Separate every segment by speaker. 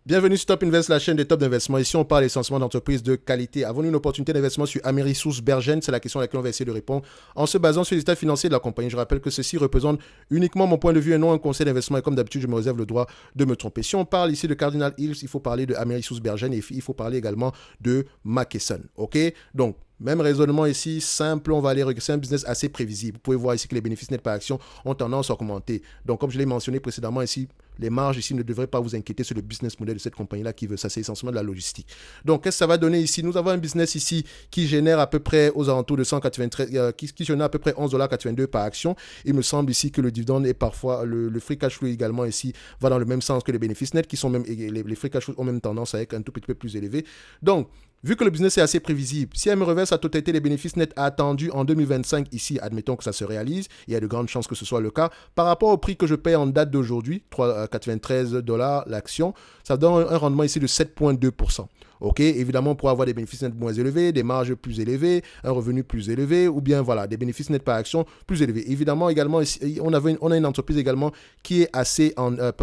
Speaker 1: Bienvenue sur Top Invest, la chaîne des top d'investissement. Ici, on parle essentiellement d'entreprises de qualité. Avons-nous une opportunité d'investissement sur Amerisource Bergen? C'est la question à laquelle on va essayer de répondre en se basant sur les états financiers de la compagnie. Je rappelle que ceci représente uniquement mon point de vue et non un conseil d'investissement. Et comme d'habitude, je me réserve le droit de me tromper. Si on parle ici de Cardinal Hills, il faut parler de Amerisource Bergen et il faut parler également de McKesson. OK? Donc, même raisonnement ici, simple, on va aller regarder, c'est un business assez prévisible. Vous pouvez voir ici que les bénéfices nets par action ont tendance à augmenter. Donc, comme je l'ai mentionné précédemment ici, les marges ici ne devraient pas vous inquiéter sur le business model de cette compagnie-là qui veut ça, c'est essentiellement de la logistique. Donc, qu'est-ce que ça va donner ici? Nous avons un business ici qui génère à peu près aux alentours de 193, qui génère à peu près 11,82$ par action. Il me semble ici que le dividende est parfois, le free cash flow également ici va dans le même sens que les bénéfices nets qui sont même, les free cash flow ont même tendance à être un tout petit peu plus élevés. Donc, vu que le business est assez prévisible, si elle me reverse la totalité des bénéfices nets attendus en 2025, ici, admettons que ça se réalise, il y a de grandes chances que ce soit le cas, par rapport au prix que je paye en date d'aujourd'hui, 3,93$ l'action, ça donne un rendement ici de 7,2%. Ok, évidemment, pour avoir des bénéfices nets moins élevés, des marges plus élevées, un revenu plus élevé, ou bien voilà, des bénéfices nets par action plus élevés. Évidemment, également, ici, on a une entreprise également qui est assez,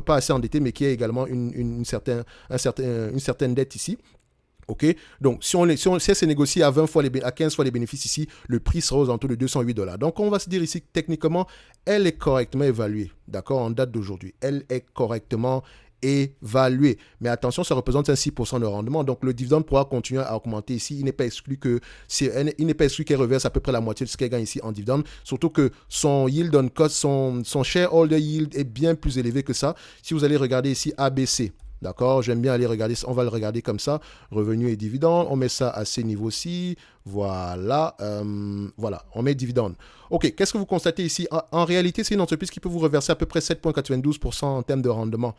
Speaker 1: pas assez endettée, mais qui a également une certaine dette ici. Ok, donc si elle se négocie à 15 fois les bénéfices ici, le prix sera aux alentours de 208$. Donc on va se dire ici que techniquement, elle est correctement évaluée, d'accord, en date d'aujourd'hui. Elle est correctement évaluée. Mais attention, ça représente un 6% de rendement. Donc le dividende pourra continuer à augmenter ici. Il n'est pas exclu qu'elle reverse à peu près la moitié de ce qu'elle gagne ici en dividende. Surtout que son yield on cost, son shareholder yield est bien plus élevé que ça. Si vous allez regarder ici ABC. D'accord, j'aime bien aller regarder, on va le regarder comme ça, revenus et dividendes, on met ça à ces niveaux-ci, voilà, on met dividendes. Ok, qu'est-ce que vous constatez ici? En réalité, c'est une entreprise qui peut vous reverser à peu près 7,92% en termes de rendement.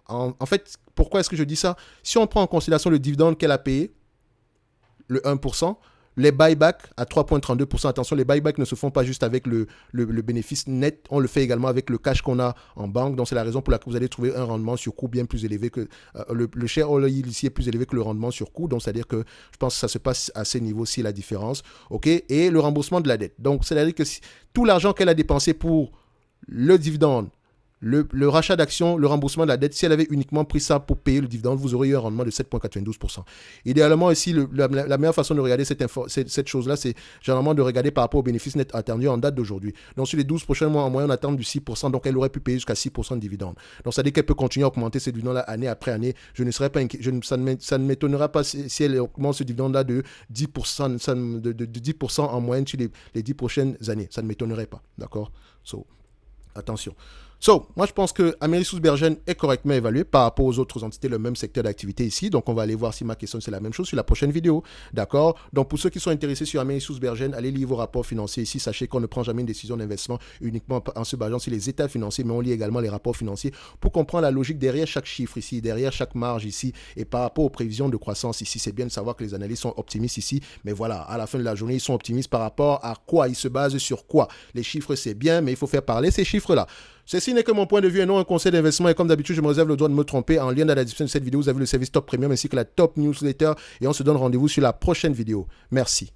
Speaker 1: En fait, pourquoi est-ce que je dis ça? Si on prend en considération le dividende qu'elle a payé, le 1%, les buybacks à 3,32%. Attention, les buybacks ne se font pas juste avec le bénéfice net. On le fait également avec le cash qu'on a en banque. Donc, c'est la raison pour laquelle vous allez trouver un rendement sur coût bien plus élevé que... le shareholder yield ici est plus élevé que le rendement sur coût. Donc, c'est-à-dire que je pense que ça se passe à ces niveaux-ci, la différence. OK? Et le remboursement de la dette. Donc, c'est-à-dire que tout l'argent qu'elle a dépensé pour le dividende, le rachat d'actions, le remboursement de la dette, si elle avait uniquement pris ça pour payer le dividende, vous auriez eu un rendement de 7,92%. Idéalement, ici, la meilleure façon de regarder cette chose-là, c'est généralement de regarder par rapport aux bénéfices nets attendus en date d'aujourd'hui. Donc, sur les 12 prochains mois, en moyenne, on attend du 6%, donc elle aurait pu payer jusqu'à 6% de dividende. Donc, ça veut dire qu'elle peut continuer à augmenter ces dividendes-là année après année. Je ne serais pas ça ne m'étonnera pas si elle augmente ce dividende-là de 10%, de 10% en moyenne sur les 10 prochaines années. Ça ne m'étonnerait pas, d'accord? Attention. Moi je pense que Amerisource Bergen est correctement évalué par rapport aux autres entités, le même secteur d'activité ici. Donc on va aller voir si McKesson c'est la même chose sur la prochaine vidéo. D'accord? Donc pour ceux qui sont intéressés sur Amerisource Bergen, allez lire vos rapports financiers ici. Sachez qu'on ne prend jamais une décision d'investissement uniquement en se basant sur les états financiers, mais on lit également les rapports financiers pour comprendre la logique derrière chaque chiffre ici, derrière chaque marge ici et par rapport aux prévisions de croissance ici. C'est bien de savoir que les analystes sont optimistes ici, mais voilà, à la fin de la journée, ils sont optimistes par rapport à quoi? Ils se basent sur quoi? Les chiffres c'est bien, mais il faut faire parler ces chiffres-là. Ceci n'est que mon point de vue et non un conseil d'investissement. Et comme d'habitude, je me réserve le droit de me tromper. En lien dans la description de cette vidéo, vous avez le service Top Premium ainsi que la Top Newsletter. Et on se donne rendez-vous sur la prochaine vidéo. Merci.